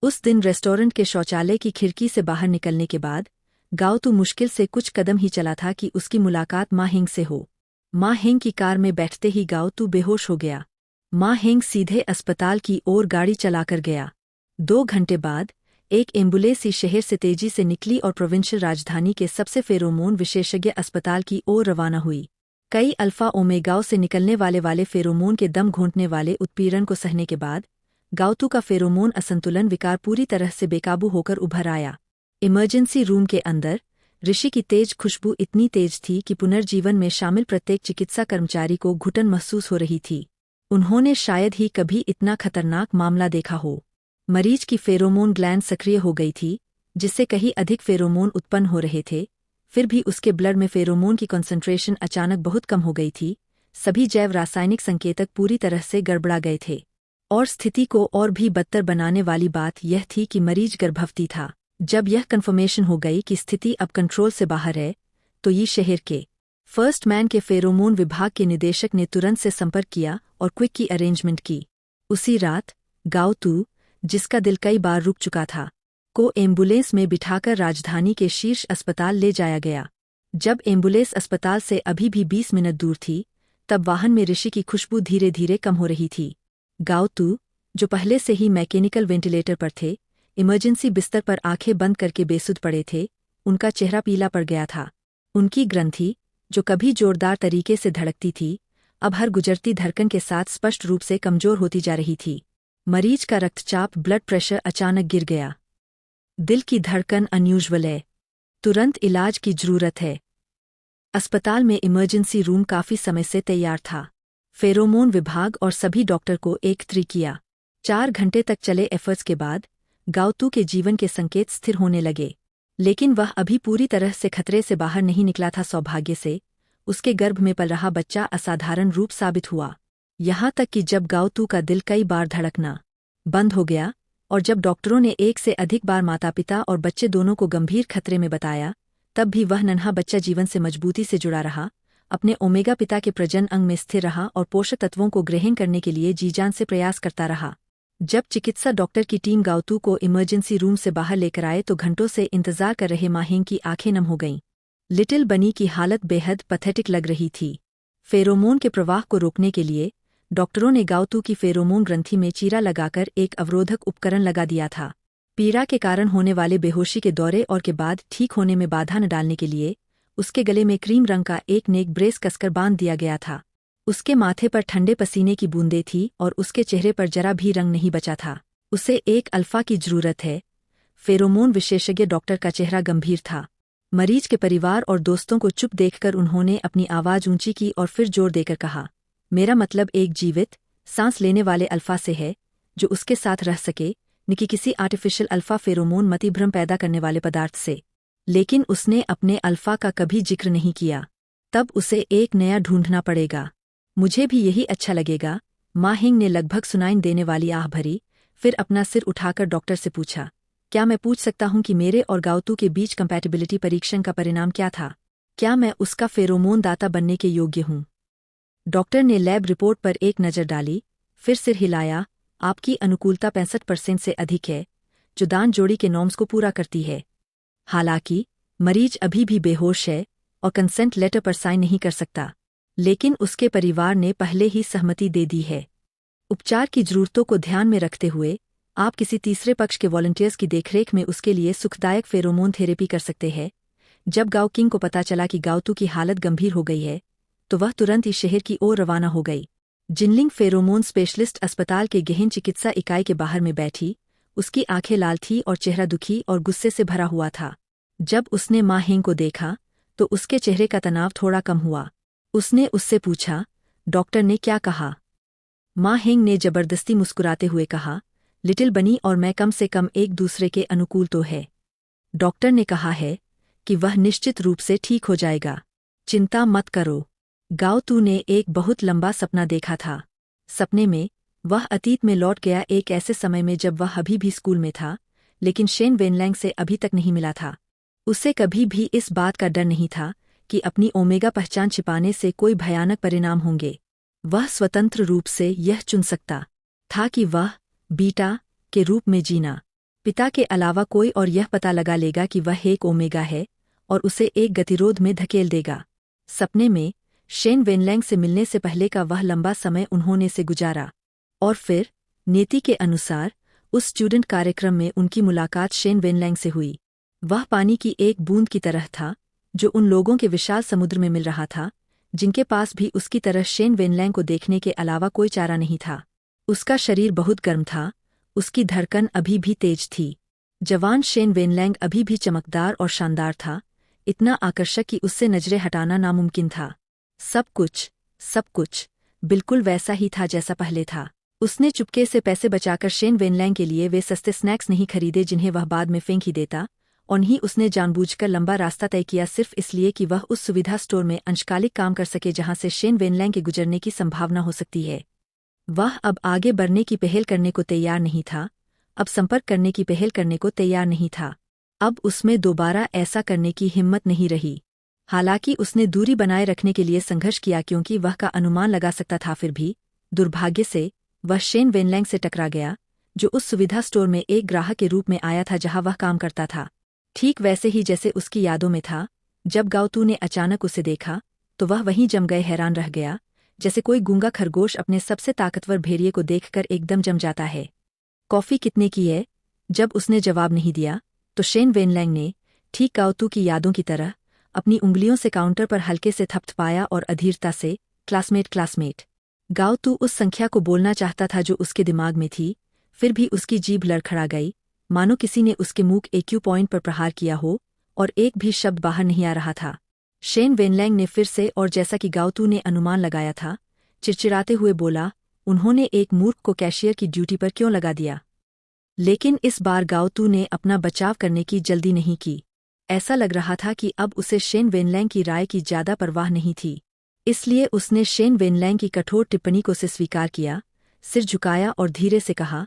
उस दिन रेस्टोरेंट के शौचालय की खिड़की से बाहर निकलने के बाद गाओतू मुश्किल से कुछ कदम ही चला था कि उसकी मुलाकात माँ हेंग से हो। माँ हेंग की कार में बैठते ही गाओतू बेहोश हो गया। माँ हेंग सीधे अस्पताल की ओर गाड़ी चलाकर गया। 2 घंटे बाद एक एम्बुलेंस ही शहर से तेजी से निकली और प्रोविंशियल राजधानी के सबसे फेरोमोन विशेषज्ञ अस्पताल की ओर रवाना हुई। कई अल्फा ओमेगाओं से निकलने वाले फेरोमोन के दम घोंटने वाले उत्पीड़न को सहने के बाद गाओतू का फेरोमोन असंतुलन विकार पूरी तरह से बेकाबू होकर उभर आया। इमरजेंसी रूम के अंदर ऋषि की तेज खुशबू इतनी तेज थी कि पुनर्जीवन में शामिल प्रत्येक चिकित्सा कर्मचारी को घुटन महसूस हो रही थी। उन्होंने शायद ही कभी इतना खतरनाक मामला देखा हो। मरीज की फेरोमोन ग्लैंड सक्रिय हो गई थी, जिससे कहीं अधिक फेरोमोन उत्पन्न हो रहे थे। फिर भी उसके ब्लड में फेरोमोन की कंसंट्रेशन अचानक बहुत कम हो गई थी। सभी जैव रासायनिक संकेतक पूरी तरह से गड़बड़ा गए थे। और स्थिति को और भी बदतर बनाने वाली बात यह थी कि मरीज गर्भवती था। जब यह कन्फर्मेशन हो गई कि स्थिति अब कंट्रोल से बाहर है, तो ये शहर के फर्स्ट मैन के फेरोमोन विभाग के निदेशक ने तुरंत से संपर्क किया और क्विक की अरेंजमेंट की। उसी रात गाओतू, जिसका दिल कई बार रुक चुका था, को एम्बुलेंस में बिठाकर राजधानी के शीर्ष अस्पताल ले जाया गया। जब एम्बुलेंस अस्पताल से अभी भी 20 मिनट दूर थी, तब वाहन में ऋषि की खुशबू धीरे धीरे कम हो रही थी। गाओतू, जो पहले से ही मैकेनिकल वेंटिलेटर पर थे, इमरजेंसी बिस्तर पर आंखें बंद करके बेसुध पड़े थे। उनका चेहरा पीला पड़ गया था। उनकी ग्रंथि, जो कभी जोरदार तरीके से धड़कती थी, अब हर गुजरती धड़कन के साथ स्पष्ट रूप से कमजोर होती जा रही थी। मरीज का रक्तचाप ब्लड प्रेशर अचानक गिर गया। दिल की धड़कन अनयूजुअल है। तुरंत इलाज की जरूरत है। अस्पताल में इमरजेंसी रूम काफी समय से तैयार था। फेरोमोन विभाग और सभी डॉक्टर को एकत्र किया। 4 घंटे तक चले एफर्ट्स के बाद गाओतू के जीवन के संकेत स्थिर होने लगे, लेकिन वह अभी पूरी तरह से खतरे से बाहर नहीं निकला था। सौभाग्य से उसके गर्भ में पल रहा बच्चा असाधारण रूप साबित हुआ। यहाँ तक कि जब गाओतू का दिल कई बार धड़कना बंद हो गया और जब डॉक्टरों ने एक से अधिक बार माता पिता और बच्चे दोनों को गंभीर खतरे में बताया, तब भी वह नन्हा बच्चा जीवन से मजबूती से जुड़ा रहा, अपने ओमेगा पिता के प्रजनन अंग में स्थिर रहा और पोषक तत्वों को ग्रहण करने के लिए जी जान से प्रयास करता रहा। जब चिकित्सा डॉक्टर की टीम गाओतू को इमरजेंसी रूम से बाहर लेकर आए तो घंटों से इंतजार कर रहे माँ हेंग की आंखें नम हो गईं। लिटिल बनी की हालत बेहद पैथेटिक लग रही थी। फेरोमोन के प्रवाह को रोकने के लिए डॉक्टरों ने गाओतू की फेरोमोन ग्रंथि में चीरा लगाकर एक अवरोधक उपकरण लगा दिया था। पीड़ा के कारण होने वाले बेहोशी के दौरे और के बाद ठीक होने में बाधा न डालने के लिए उसके गले में क्रीम रंग का एक नेक ब्रेस कसकर बांध दिया गया था। उसके माथे पर ठंडे पसीने की बूंदें थी और उसके चेहरे पर जरा भी रंग नहीं बचा था। उसे एक अल्फा की जरूरत है। फेरोमोन विशेषज्ञ डॉक्टर का चेहरा गंभीर था। मरीज के परिवार और दोस्तों को चुप देखकर उन्होंने अपनी आवाज ऊंची की और फिर जोर देकर कहा, मेरा मतलब एक जीवित, सांस लेने वाले अल्फा से है, जो उसके साथ रह सके, न कि किसी आर्टिफिशियल अल्फा फेरोमोन मतिभ्रम पैदा करने वाले पदार्थ से। लेकिन उसने अपने अल्फा का कभी जिक्र नहीं किया। तब उसे एक नया ढूंढना पड़ेगा। मुझे भी यही अच्छा लगेगा। माँ हेंग ने लगभग सुनाई देने वाली आह भरी, फिर अपना सिर उठाकर डॉक्टर से पूछा, क्या मैं पूछ सकता हूँ कि मेरे और गाओतू के बीच कंपैटिबिलिटी परीक्षण का परिणाम क्या था? क्या मैं उसका फेरोमोन दाता बनने के योग्य हूँ? डॉक्टर ने लैब रिपोर्ट पर एक नज़र डाली, फिर सिर हिलाया। आपकी अनुकूलता 65% से अधिक है, जो दान जोड़ी के नॉर्म्स को पूरा करती है। हालांकि मरीज अभी भी बेहोश है और कंसेंट लेटर पर साइन नहीं कर सकता, लेकिन उसके परिवार ने पहले ही सहमति दे दी है। उपचार की जरूरतों को ध्यान में रखते हुए आप किसी तीसरे पक्ष के वॉलंटियर्स की देखरेख में उसके लिए सुखदायक फेरोमोन थेरेपी कर सकते हैं। जब गाओ किंग को पता चला कि गाओतू की हालत गंभीर हो गई है, तो वह तुरंत ही शहर की ओर रवाना हो गई। जिनलिंग फेरोमोन स्पेशलिस्ट अस्पताल के गहन चिकित्सा इकाई के बाहर में बैठी। उसकी आंखें लाल थी और चेहरा दुखी और गुस्से से भरा हुआ था। जब उसने माँ हेंग को देखा तो उसके चेहरे का तनाव थोड़ा कम हुआ। उसने उससे पूछा, डॉक्टर ने क्या कहा? माँ हेंग ने जबरदस्ती मुस्कुराते हुए कहा, लिटिल बनी और मैं कम से कम एक दूसरे के अनुकूल तो है। डॉक्टर ने कहा है कि वह निश्चित रूप से ठीक हो जाएगा। चिंता मत करो। गाओतू ने एक बहुत लंबा सपना देखा था। सपने में वह अतीत में लौट गया, एक ऐसे समय में जब वह अभी भी स्कूल में था, लेकिन शेन वेनलैंग से अभी तक नहीं मिला था। उसे कभी भी इस बात का डर नहीं था कि अपनी ओमेगा पहचान छिपाने से कोई भयानक परिणाम होंगे। वह स्वतंत्र रूप से यह चुन सकता था कि वह बीटा के रूप में जीना, पिता के अलावा कोई और यह पता लगा लेगा कि वह एक ओमेगा है और उसे एक गतिरोध में धकेल देगा। सपने में शेन वेनलैंग से मिलने से पहले का वह लंबा समय उन्होंने से गुजारा, और फिर नीति के अनुसार उस स्टूडेंट कार्यक्रम में उनकी मुलाकात शेन वेनलैंग से हुई। वह पानी की एक बूंद की तरह था जो उन लोगों के विशाल समुद्र में मिल रहा था जिनके पास भी उसकी तरह शेन वेनलैंग को देखने के अलावा कोई चारा नहीं था। उसका शरीर बहुत गर्म था, उसकी धड़कन अभी भी तेज थी। जवान शेन वेनलैंग अभी भी चमकदार और शानदार था, इतना आकर्षक कि उससे नजरें हटाना नामुमकिन था। सब कुछ बिल्कुल वैसा ही था जैसा पहले था। उसने चुपके से पैसे बचाकर शेन वेनलैंग के लिए वे सस्ते स्नैक्स नहीं खरीदे जिन्हें वह बाद में फेंक ही देता, और नहीं उसने जानबूझकर लंबा रास्ता तय किया सिर्फ इसलिए कि वह उस सुविधा स्टोर में अंशकालिक काम कर सके जहां से शेन वेनलैंग के गुजरने की संभावना हो सकती है। वह अब आगे बढ़ने की पहल करने को तैयार नहीं था, अब संपर्क करने की पहल करने को तैयार नहीं था। अब उसमें दोबारा ऐसा करने की हिम्मत नहीं रही। हालांकि उसने दूरी बनाए रखने के लिए संघर्ष किया क्योंकि वह का अनुमान लगा सकता था, फिर भी दुर्भाग्य से वह शेन वेनलैंग से टकरा गया जो उस सुविधा स्टोर में एक ग्राहक के रूप में आया था जहां वह काम करता था। ठीक वैसे ही जैसे उसकी यादों में था। जब गाओतू ने अचानक उसे देखा तो वह वहीं जम गए हैरान रह गया, जैसे कोई गूंगा खरगोश अपने सबसे ताकतवर भेड़िए को देखकर एकदम जम जाता है। कॉफी कितने की है? जब उसने जवाब नहीं दिया तो शेन वेनलैंग ने, ठीक गाओतू की यादों की तरह, अपनी उंगलियों से काउंटर पर हल्के से थपथपाया और अधीरता से, क्लासमेट। गाओतू उस संख्या को बोलना चाहता था जो उसके दिमाग में थी, फिर भी उसकी जीभ लड़खड़ा गई, मानो किसी ने उसके मुंह एक्यू पॉइंट पर प्रहार किया हो, और एक भी शब्द बाहर नहीं आ रहा था। शेन वेनलैंग ने फिर से, और जैसा कि गाओतू ने अनुमान लगाया था, चिड़चिड़ाते हुए बोला, उन्होंने एक मूर्ख को कैशियर की ड्यूटी पर क्यों लगा दिया? लेकिन इस बार गाओतू ने अपना बचाव करने की जल्दी नहीं की। ऐसा लग रहा था कि अब उसे शेन वेनलैंग की राय की ज्यादा परवाह नहीं थी, इसलिए उसने शेन वेनलैंग की कठोर टिप्पणी को से स्वीकार किया, सिर झुकाया और धीरे से कहा,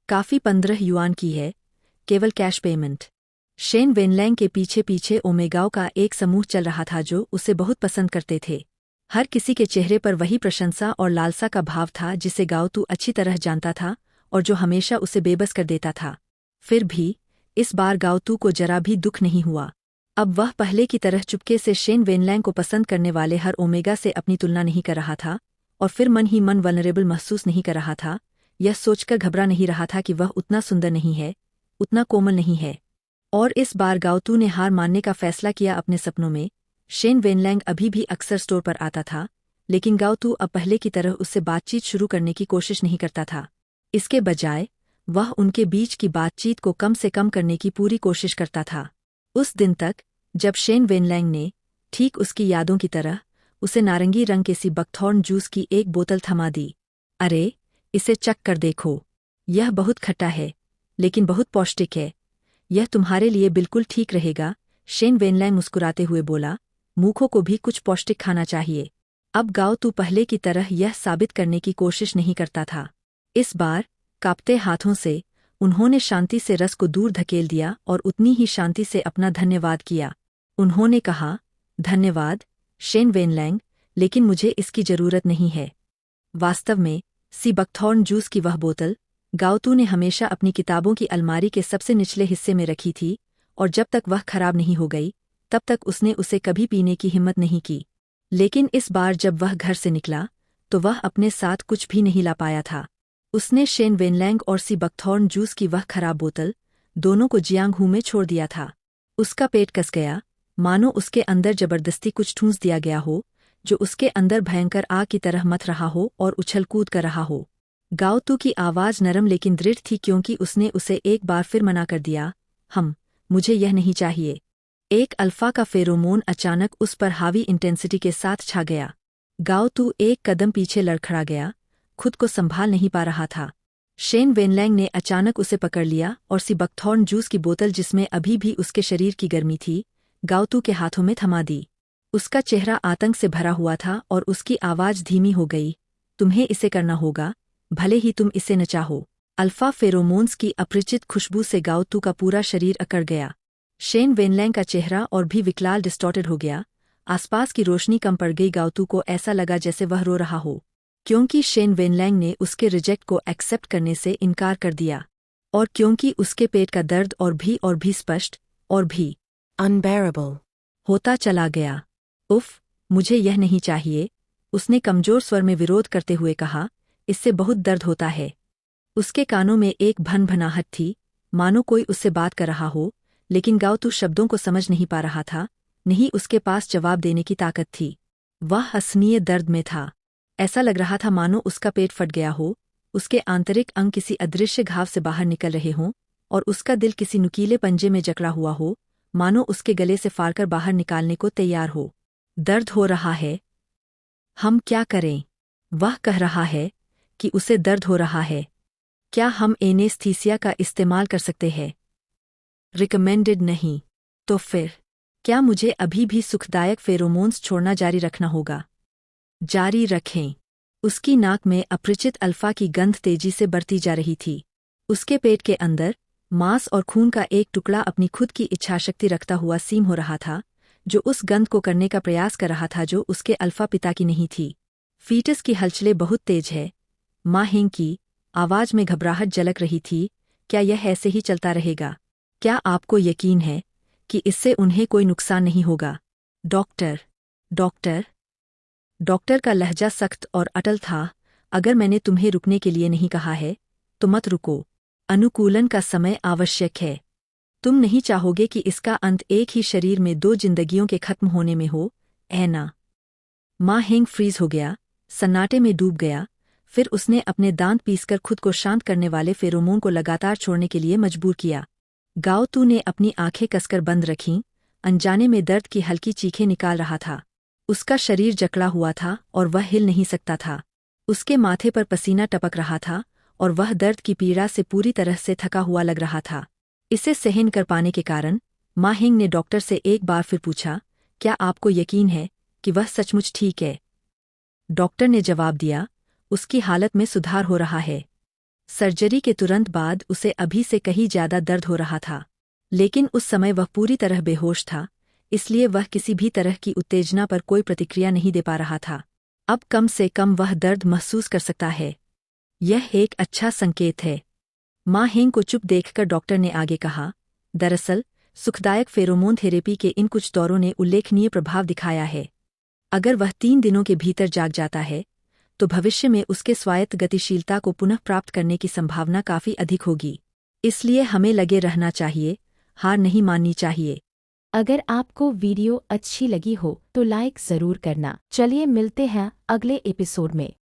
काफी 15 युआन की है, केवल कैश पेमेंट। शेन वेनलैंग के पीछे पीछे ओमेगाओं का एक समूह चल रहा था जो उसे बहुत पसंद करते थे। हर किसी के चेहरे पर वही प्रशंसा और लालसा का भाव था जिसे गाओतू अच्छी तरह जानता था और जो हमेशा उसे बेबस कर देता था। फिर भी इस बार गाओतू को जरा भी दुख नहीं हुआ। अब वह पहले की तरह चुपके से शेन वेनलैंग को पसंद करने वाले हर ओमेगा से अपनी तुलना नहीं कर रहा था, और फिर मन ही मन वल्नरेबल महसूस नहीं कर रहा था। यह सोचकर घबरा नहीं रहा था कि वह उतना सुंदर नहीं है, उतना कोमल नहीं है। और इस बार गाओतू ने हार मानने का फैसला किया अपने सपनों में। शेन वेनलैंग अभी भी अक्सर स्टोर पर आता था, लेकिन गाओतू अब पहले की तरह उससे बातचीत शुरू करने की कोशिश नहीं करता था। इसके बजाय वह उनके बीच की बातचीत को कम से कम करने की पूरी कोशिश करता था। उस दिन तक जब शेन वेनलैंग ने, ठीक उसकी यादों की तरह, उसे नारंगी रंग के सी बकथॉर्न जूस की एक बोतल थमा दी। अरे, इसे चख कर देखो, यह बहुत खट्टा है लेकिन बहुत पौष्टिक है, यह तुम्हारे लिए बिल्कुल ठीक रहेगा। शेन वेनलैंग मुस्कुराते हुए बोला, मूखों को भी कुछ पौष्टिक खाना चाहिए। अब गाओतू पहले की तरह यह साबित करने की कोशिश नहीं करता था। इस बार कांपते हाथों से उन्होंने शांति से रस को दूर धकेल दिया और उतनी ही शांति से अपना धन्यवाद किया। उन्होंने कहा, धन्यवाद शेन वेनलैंग, लेकिन मुझे इसकी जरूरत नहीं है। वास्तव में सी बकथॉर्न जूस की वह बोतल गाओतू ने हमेशा अपनी किताबों की अलमारी के सबसे निचले हिस्से में रखी थी, और जब तक वह खराब नहीं हो गई तब तक उसने उसे कभी पीने की हिम्मत नहीं की। लेकिन इस बार जब वह घर से निकला तो वह अपने साथ कुछ भी नहीं ला पाया था। उसने शेन वेनलैंग और सी बकथॉर्न जूस की वह खराब बोतल दोनों को जियांगहू में छोड़ दिया था। उसका पेट कस गया, मानो उसके अंदर जबरदस्ती कुछ ठूंस दिया गया हो जो उसके अंदर भयंकर आग की तरह मथ रहा हो और उछल कूद कर रहा हो। गाओतू की आवाज नरम लेकिन दृढ़ थी क्योंकि उसने उसे एक बार फिर मना कर दिया, मुझे यह नहीं चाहिए। एक अल्फा का फेरोमोन अचानक उस पर हावी इंटेंसिटी के साथ छा गया। गाओतू एक कदम पीछे लड़खड़ा गया, खुद को संभाल नहीं पा रहा था। शेन वेनलैंग ने अचानक उसे पकड़ लिया और सी बकथॉर्न जूस की बोतल जिसमें अभी भी उसके शरीर की गर्मी थी, गाओतू के हाथों में थमा दी। उसका चेहरा आतंक से भरा हुआ था और उसकी आवाज धीमी हो गई, तुम्हें इसे करना होगा, भले ही तुम इसे न चाहो। अल्फा फेरोमोन्स की अपरिचित खुशबू से गाओतू का पूरा शरीर अकड़ गया। शेन वेनलैंग का चेहरा और भी विकराल डिस्टॉर्टेड हो गया, आसपास की रोशनी कम पड़ गई। गाओतू को ऐसा लगा जैसे वह रो रहा हो, क्योंकि शेन वेनलैंग ने उसके रिजेक्ट को एक्सेप्ट करने से इनकार कर दिया। और क्योंकि उसके पेट का दर्द और भी स्पष्ट और भी unbearable होता चला गया। उफ, मुझे यह नहीं चाहिए, उसने कमजोर स्वर में विरोध करते हुए कहा, इससे बहुत दर्द होता है। उसके कानों में एक भनभनाहट थी, मानो कोई उससे बात कर रहा हो, लेकिन गाउतू शब्दों को समझ नहीं पा रहा था, नहीं उसके पास जवाब देने की ताकत थी। वह असहनीय दर्द में था। ऐसा लग रहा था मानो उसका पेट फट गया हो, उसके आंतरिक अंग किसी अदृश्य घाव से बाहर निकल रहे हों, और उसका दिल किसी नुकीले पंजे में जकड़ा हुआ हो, मानो उसके गले से फाड़कर बाहर निकालने को तैयार हो। दर्द हो रहा है। हम क्या करें? वह कह रहा है कि उसे दर्द हो रहा है। क्या हम एनेस्थीसिया का इस्तेमाल कर सकते हैं? रिकमेंडेड नहीं। तो फिर क्या मुझे अभी भी सुखदायक फेरोमोन्स छोड़ना जारी रखना होगा? जारी रखें। उसकी नाक में अपरिचित अल्फा की गंध तेजी से बढ़ती जा रही थी। उसके पेट के अंदर मांस और खून का एक टुकड़ा अपनी खुद की इच्छाशक्ति रखता हुआ सीम हो रहा था, जो उस गंध को करने का प्रयास कर रहा था जो उसके अल्फा पिता की नहीं थी। फीटस की हलचलें बहुत तेज है। माँ हिंग की आवाज में घबराहट झलक रही थी। क्या यह ऐसे ही चलता रहेगा? क्या आपको यकीन है कि इससे उन्हें कोई नुकसान नहीं होगा? Doctor, doctor. डॉक्टर का लहजा सख्त और अटल था। अगर मैंने तुम्हें रुकने के लिए नहीं कहा है, तो मत रुको। अनुकूलन का समय आवश्यक है। तुम नहीं चाहोगे कि इसका अंत एक ही शरीर में दो जिंदगियों के खत्म होने में हो, है ना? माँ हेंग फ्रीज हो गया, सन्नाटे में डूब गया। फिर उसने अपने दांत पीसकर खुद को शांत करने वाले फेरोमोन को लगातार छोड़ने के लिए मजबूर किया। गाओतू ने अपनी आंखें कसकर बंद रखीं, अनजाने में दर्द की हल्की चीखें निकाल रहा था। उसका शरीर जकड़ा हुआ था और वह हिल नहीं सकता था। उसके माथे पर पसीना टपक रहा था और वह दर्द की पीड़ा से पूरी तरह से थका हुआ लग रहा था। इसे सहन कर पाने के कारण माँ हिंग ने डॉक्टर से एक बार फिर पूछा, क्या आपको यकीन है कि वह सचमुच ठीक है? डॉक्टर ने जवाब दिया, उसकी हालत में सुधार हो रहा है। सर्जरी के तुरंत बाद उसे अभी से कहीं ज्यादा दर्द हो रहा था, लेकिन उस समय वह पूरी तरह बेहोश था, इसलिए वह किसी भी तरह की उत्तेजना पर कोई प्रतिक्रिया नहीं दे पा रहा था। अब कम से कम वह दर्द महसूस कर सकता है। यह एक अच्छा संकेत है। माँ हेंग को चुप देखकर डॉक्टर ने आगे कहा, दरअसल सुखदायक फेरोमोन थेरेपी के इन कुछ दौरों ने उल्लेखनीय प्रभाव दिखाया है। अगर वह 3 दिनों के भीतर जाग जाता है, तो भविष्य में उसके स्वायत्त गतिशीलता को पुनः प्राप्त करने की संभावना काफी अधिक होगी। इसलिए हमें लगे रहना चाहिए, हार नहीं माननी चाहिए। अगर आपको वीडियो अच्छी लगी हो तो लाइक जरूर करना। चलिए मिलते हैं अगले एपिसोड में।